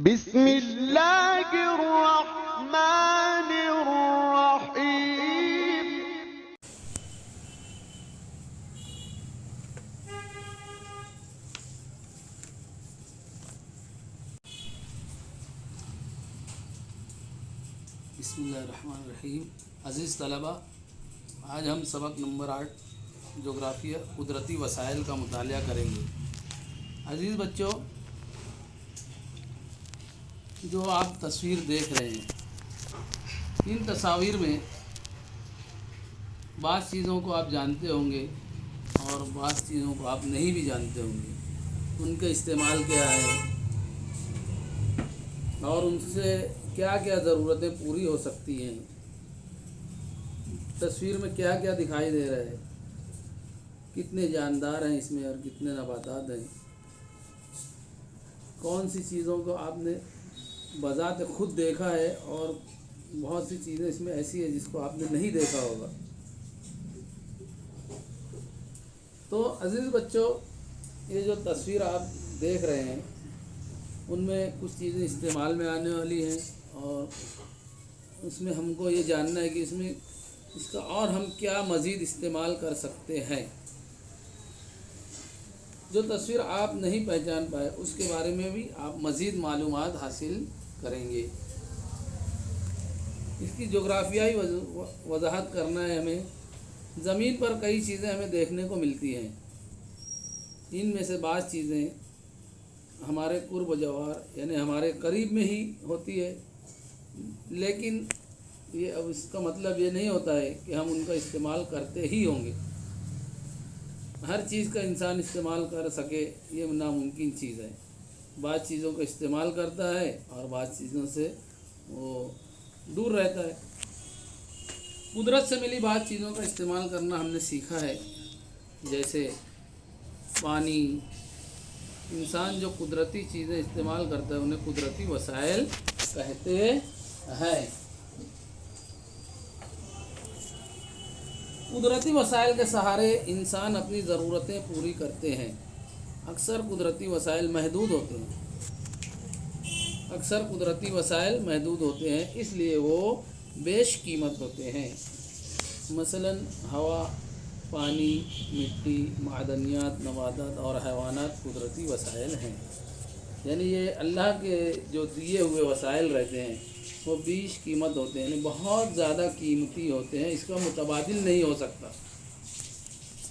بسم اللہ الرحمن الرحیم۔ بسم اللہ الرحمن الرحیم۔ عزیز طلبہ، آج ہم سبق نمبر 8 جغرافیہ قدرتی وسائل کا مطالعہ کریں گے۔ عزیز بچوں، جو آپ تصویر دیکھ رہے ہیں، ان تصاویر میں بعض چیزوں کو آپ جانتے ہوں گے اور بعض چیزوں کو آپ نہیں بھی جانتے ہوں گے۔ ان کا استعمال کیا ہے اور ان سے کیا کیا ضرورتیں پوری ہو سکتی ہیں، تصویر میں کیا کیا دکھائی دے رہا ہے، کتنے جاندار ہیں اس میں اور کتنے نباتات ہیں، کون سی چیزوں کو آپ نے بذات خود دیکھا ہے اور بہت سی چیزیں اس میں ایسی ہیں جس کو آپ نے نہیں دیکھا ہوگا۔ تو عزیز بچوں، یہ جو تصویر آپ دیکھ رہے ہیں ان میں کچھ چیزیں استعمال میں آنے والی ہیں اور اس میں ہم کو یہ جاننا ہے کہ اس کا اور ہم کیا مزید استعمال کر سکتے ہیں۔ جو تصویر آپ نہیں پہچان پائے اس کے بارے میں بھی آپ مزید معلومات حاصل کریں گے۔ اس کی جغرافیائی وضاحت کرنا ہے ہمیں۔ زمین پر کئی چیزیں ہمیں دیکھنے کو ملتی ہیں، ان میں سے بعض چیزیں ہمارے قرب و جوار یعنی ہمارے قریب میں ہی ہوتی ہے، لیکن یہ اب اس کا مطلب یہ نہیں ہوتا ہے کہ ہم ان کا استعمال کرتے ہی ہوں گے۔ ہر چیز کا انسان استعمال کر سکے یہ ناممکن چیز ہے۔ بعض چیزوں کا استعمال کرتا ہے اور بعض چیزوں سے وہ دور رہتا ہے۔ قدرت سے ملی بعض چیزوں کا استعمال کرنا ہم نے سیکھا ہے، جیسے پانی۔ انسان جو قدرتی چیزیں استعمال کرتا ہے انہیں قدرتی وسائل کہتے ہیں۔ قدرتی وسائل کے سہارے انسان اپنی ضرورتیں پوری کرتے ہیں۔ اکثر قدرتی وسائل محدود ہوتے ہیں، اس لیے وہ بیش قیمت ہوتے ہیں۔ مثلا ہوا، پانی، مٹی، معدنیات، نباتات اور حیوانات قدرتی وسائل ہیں۔ یعنی یہ اللہ کے جو دیے ہوئے وسائل رہتے ہیں وہ بیش قیمت ہوتے ہیں، یعنی بہت زیادہ قیمتی ہوتے ہیں، اس کا متبادل نہیں ہو سکتا،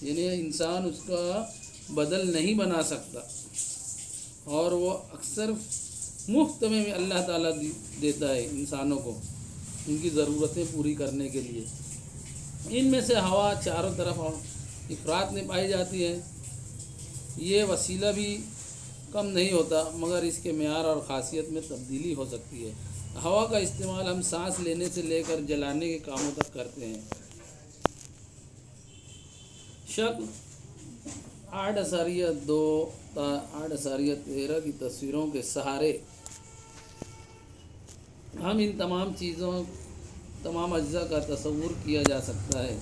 یعنی انسان اس کا بدل نہیں بنا سکتا، اور وہ اکثر مفت میں اللہ تعالیٰ دیتا ہے انسانوں کو ان کی ضرورتیں پوری کرنے کے لیے۔ ان میں سے ہوا چاروں طرف افراط میں پائی جاتی ہے۔ یہ وسیلہ بھی کم نہیں ہوتا، مگر اس کے معیار اور خاصیت میں تبدیلی ہو سکتی ہے۔ ہوا کا استعمال ہم سانس لینے سے لے کر جلانے کے کاموں تک کرتے ہیں۔ شکل 8.2 تا 8.13 کی تصویروں کے سہارے ہم ان تمام اجزاء کا تصور کیا جا سکتا ہے۔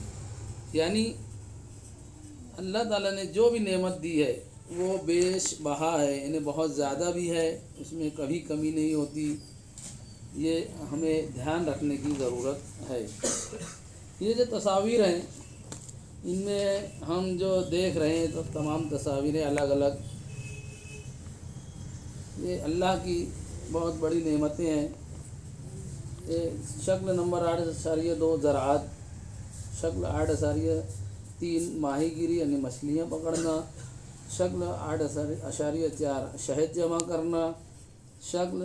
یعنی اللہ تعالیٰ نے جو بھی نعمت دی ہے وہ بیش بہا ہے، یعنی بہت زیادہ بھی ہے، اس میں کبھی کمی نہیں ہوتی۔ یہ ہمیں دھیان رکھنے کی ضرورت ہے۔ یہ جو تصاویر ہیں ان میں ہم جو دیکھ رہے ہیں تو تمام تصاویریں الگ الگ، یہ اللہ کی بہت بڑی نعمتیں ہیں۔ شکل نمبر 8.2 زراعت، شکل 8.3 ماہی گیری یعنی مچھلیاں پکڑنا، شکل 8.4 شہد جمع کرنا، شکل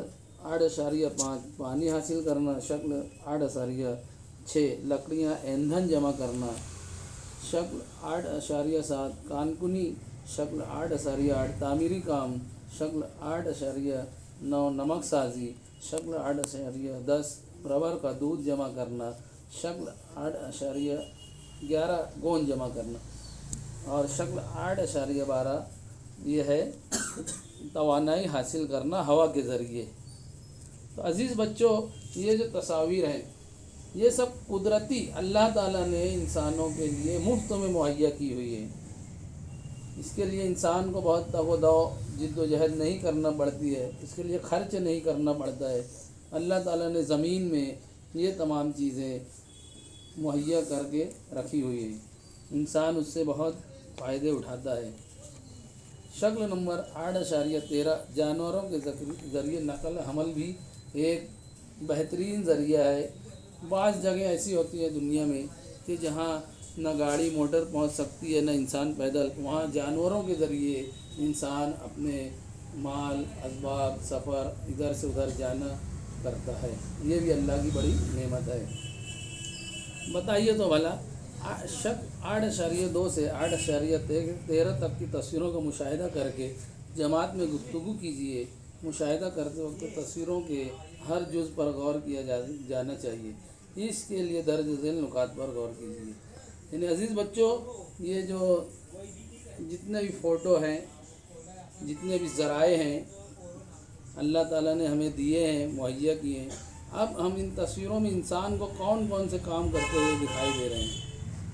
8.5 پانی حاصل کرنا، شکل 8.6 لکڑیاں ایندھن جمع کرنا، شکل 8.7 کانکنی، شکل 8.8 تعمیری کام، شکل 8.9 نمک سازی، شکل 8.10 ربر کا دودھ جمع کرنا، شکل 8.11 گوند جمع کرنا، اور شکل 8.12 یہ ہے توانائی حاصل کرنا ہوا کے ذریعے۔ تو عزیز بچوں، یہ جو تصاویر ہیں یہ سب قدرتی اللہ تعالیٰ نے انسانوں کے لیے مفت میں مہیا کی ہوئی ہے۔ اس کے لیے انسان کو بہت تگ و دو جد و جہد نہیں کرنا پڑتی ہے، اس کے لیے خرچ نہیں کرنا پڑتا ہے۔ اللہ تعالیٰ نے زمین میں یہ تمام چیزیں مہیا کر کے رکھی ہوئی ہیں، انسان اس سے بہت فائدے اٹھاتا ہے۔ شکل نمبر 8.13 جانوروں کے ذریعے نقل حمل بھی ایک بہترین ذریعہ ہے۔ بعض جگہیں ایسی ہوتی ہیں دنیا میں کہ جہاں نہ گاڑی موٹر پہنچ سکتی ہے نہ انسان پیدل، وہاں جانوروں کے ذریعے انسان اپنے مال اسباب سفر ادھر سے ادھر جانا کرتا ہے، یہ بھی اللہ کی بڑی نعمت ہے۔ بتائیے تو بھلا 8.2 سے 8.13 تک کی تصویروں کا مشاہدہ کر کے جماعت میں گفتگو کیجیے۔ مشاہدہ کرتے وقت تصویروں کے ہر جز پر غور کیا جانا چاہیے، اس کے لیے درج ذیل نکات پر غور کیجیے۔ یعنی عزیز بچوں، یہ جو جتنے بھی فوٹو ہیں، جتنے بھی ذرائع ہیں اللہ تعالیٰ نے ہمیں دیے ہیں، مہیا کیے ہیں، اب ہم ان تصویروں میں انسان کو کون کون سے کام کرتے ہوئے دکھائی دے رہے ہیں،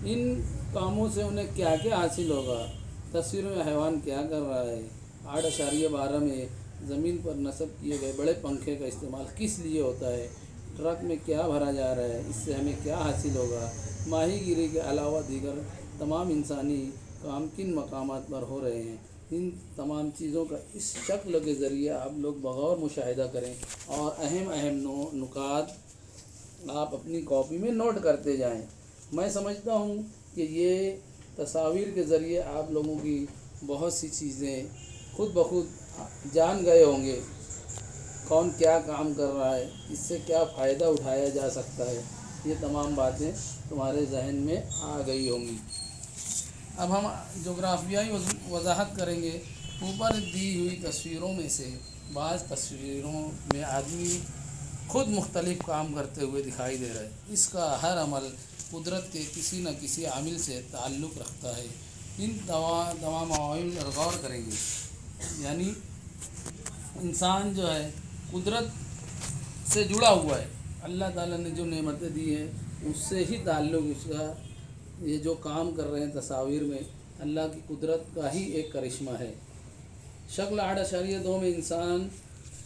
ان کاموں سے انہیں کیا کیا حاصل ہوگا، تصویروں میں حیوان کیا کر رہا ہے۔ 8.12 میں زمین پر نصب کیے گئے بڑے پنکھے کا استعمال کس لیے ہوتا ہے، ٹرک میں کیا بھرا جا رہا ہے، اس سے ہمیں کیا حاصل ہوگا، ماہی گیری کے علاوہ دیگر تمام انسانی کام کن مقامات پر ہو رہے ہیں، ان تمام چیزوں کا اس شکل کے ذریعے آپ لوگ بغور مشاہدہ کریں اور اہم نکات آپ اپنی کاپی میں نوٹ کرتے جائیں۔ میں سمجھتا ہوں کہ یہ تصاویر کے ذریعے آپ لوگوں کی بہت سی چیزیں خود بخود جان گئے ہوں گے، کون کیا کام کر رہا ہے، اس سے کیا فائدہ اٹھایا جا سکتا ہے، یہ تمام باتیں تمہارے ذہن میں آ گئی ہوں گی۔ اب ہم جغرافیائی وضاحت کریں گے۔ اوپر دی ہوئی تصویروں میں سے بعض تصویروں میں آدمی خود مختلف کام کرتے ہوئے دکھائی دے رہا ہے، اس کا ہر عمل قدرت کے کسی نہ کسی عامل سے تعلق رکھتا ہے۔ ان تمام عوامل پر غور کریں گے، یعنی انسان جو ہے قدرت سے جڑا ہوا ہے، اللہ تعالیٰ نے جو نعمتیں دی ہیں اس سے ہی تعلق اس کا، یہ جو کام کر رہے ہیں تصاویر میں اللہ کی قدرت کا ہی ایک کرشمہ ہے۔ شکل 8.2 میں انسان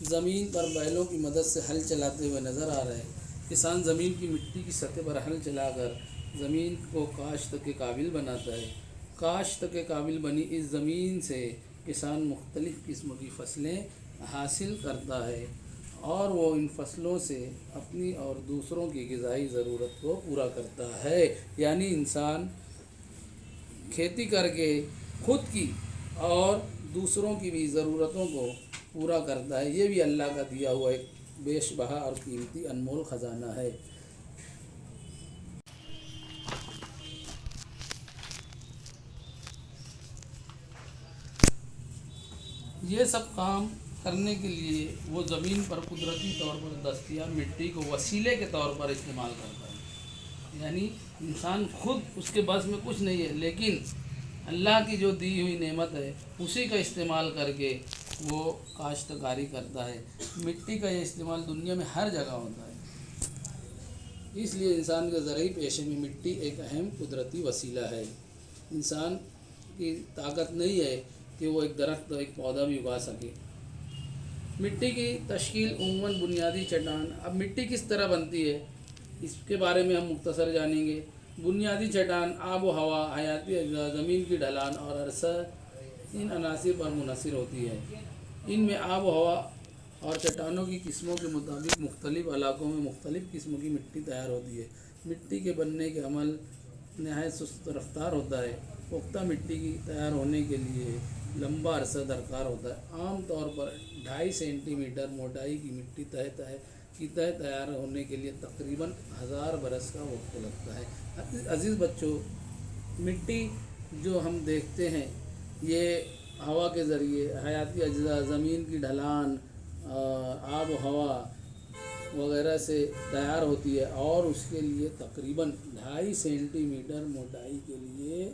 زمین پر بیلوں کی مدد سے ہل چلاتے ہوئے نظر آ رہا ہے۔ کسان زمین کی مٹی کی سطح پر ہل چلا کر زمین کو کاشت کے قابل بناتا ہے۔ کاشت کے قابل بنی اس زمین سے کسان مختلف قسم کی فصلیں حاصل کرتا ہے اور وہ ان فصلوں سے اپنی اور دوسروں کی غذائی ضرورت کو پورا کرتا ہے۔ یعنی انسان کھیتی کر کے خود کی اور دوسروں کی بھی ضرورتوں کو پورا کرتا ہے، یہ بھی اللہ کا دیا ہوا ایک بیش بہا اور قیمتی انمول خزانہ ہے۔ یہ سب کام کرنے کے لیے وہ زمین پر قدرتی طور پر دستیاب مٹی کو وسیلے کے طور پر استعمال کرتا ہے۔ یعنی انسان خود اس کے بس میں کچھ نہیں ہے، لیکن اللہ کی جو دی ہوئی نعمت ہے اسی کا استعمال کر کے وہ کاشتکاری کرتا ہے۔ مٹی کا یہ استعمال دنیا میں ہر جگہ ہوتا ہے، اس لیے انسان کے زرعی پیشے میں مٹی ایک اہم قدرتی وسیلہ ہے۔ انسان کی طاقت نہیں ہے کہ وہ ایک درخت اور ایک پودا بھی اگا سکے۔ مٹی کی تشکیل عموماً بنیادی چٹان۔ اب مٹی کس طرح بنتی ہے اس کے بارے میں ہم مختصر جانیں گے۔ بنیادی چٹان آب و ہوا، حیاتی اجزاء، زمین کی ڈھلان اور عرصہ ان عناصر پر منحصر ہوتی ہے۔ ان میں آب و ہوا اور چٹانوں کی قسموں کے مطابق مختلف علاقوں میں مختلف قسم کی مٹی تیار ہوتی ہے۔ مٹی کے بننے کے عمل نہایت سست رفتار ہوتا ہے۔ پختہ مٹی کی تیار ہونے کے لیے لمبا عرصہ درکار ہوتا ہے۔ عام طور پر 2.5 سینٹی میٹر موٹائی کی مٹی تہ تیار ہونے کے لیے تقریباً 1000 برس کا وقت لگتا ہے۔ عزیز بچوں، مٹی جو ہم دیکھتے ہیں یہ ہوا کے ذریعے، حیاتی اجزاء، زمین کی ڈھلان، آب و ہوا وغیرہ سے تیار ہوتی ہے اور اس کے لیے تقریباً 2.5 سینٹی میٹر موٹائی کے لیے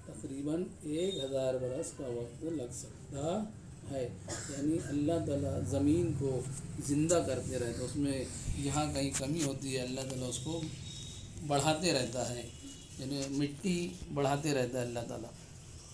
تقریباً 1000 برس کا وقت لگ سکتا ہے۔ یعنی اللہ تعالیٰ زمین کو زندہ کرتے رہتے ہیں، اس میں جہاں کہیں کمی ہوتی ہے اللہ تعالیٰ اس کو بڑھاتے رہتا ہے، یعنی مٹی بڑھاتے رہتا ہے اللہ تعالیٰ۔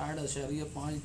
8.5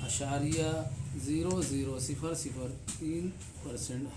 0.00003%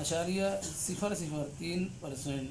0.003%